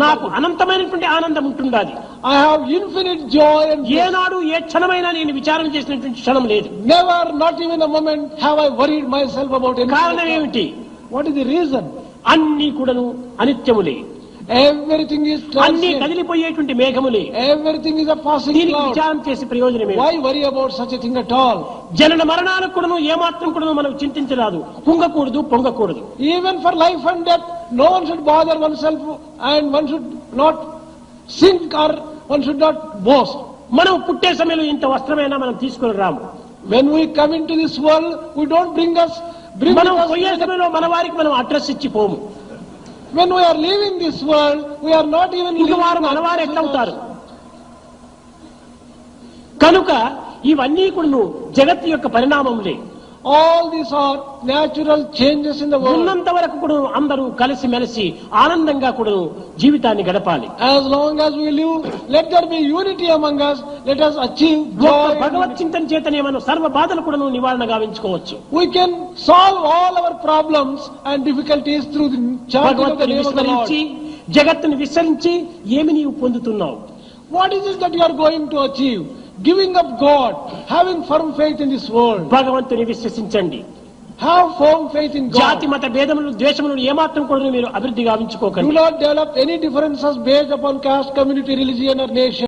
నాకు అనంతమైనటువంటి ఆనందం ఉంటుండాలి. I have infinite joy and bliss. ఏనాడు ఏ క్షణమైనా నేను విచారం చేసినటువంటి క్షణం లేదు. Never, not even a moment, have I worried myself about anything. కారణం ఏమిటి? What is the reason? అన్ని కూడాను అనిత్యములే. Everything is అన్ని transient. కదిలిపోయేటువంటి మేఘములే. Everything is a passing దీనికి cloud. విచారం చేసి ప్రయోజనమే. Why worry about such a thing at all? జనన మరణాలకు కూడాను ఏమాత్రం కూడాను మనం చింతించరాదు, కుంగకూడదు, పొంగకూడదు. Even for life and death, no one should bother oneself and one should not sink or one should not boast. మనం పుట్టే సమయంలో ఇంత వస్త్రమైనా మనం తీసుకుని రాము. When we come into this world, we don't bring మనం with us. పోయే సమయంలో మన వారికి మనం అడ్రస్ ఇచ్చి పోము. When we are leaving this world, we are not even ఇంక leaving వారు మనవారు ఎట్లవుతారు? కనుక ఇవన్నీ కూడా జగత్తు యొక్క పరిణామములే. All these are natural changes in the world. ఉన్నంత వరకు కూడా అందరూ కలిసి మెలిసి ఆనందంగా కూడా జీవితాన్ని గడపాలి. As long as we live, let there be unity among us. Let us achieve joy. భగవత్ చింతన చేతనే మనం సర్వ బాధలు కూడా నివారణ గావించుకోవచ్చు. We can solve all our problems and difficulties through the chanting of the భగవంతుని name of the Lord. విస్మరించి జగత్తుని విస్మరించి ఏమి నీవు పొందుతున్నావు? What is it that you are going to achieve? Giving up God, having firm faith in this world. భగవంతుని విశ్వసించండి. Have firm faith in God. జాతి మత భేదములు ద్వేషములను ఏమాత్రం కూడా మీరు అభివృద్ధి Do గావించుకోకండి. not develop any differences based upon caste, community, religion or nation.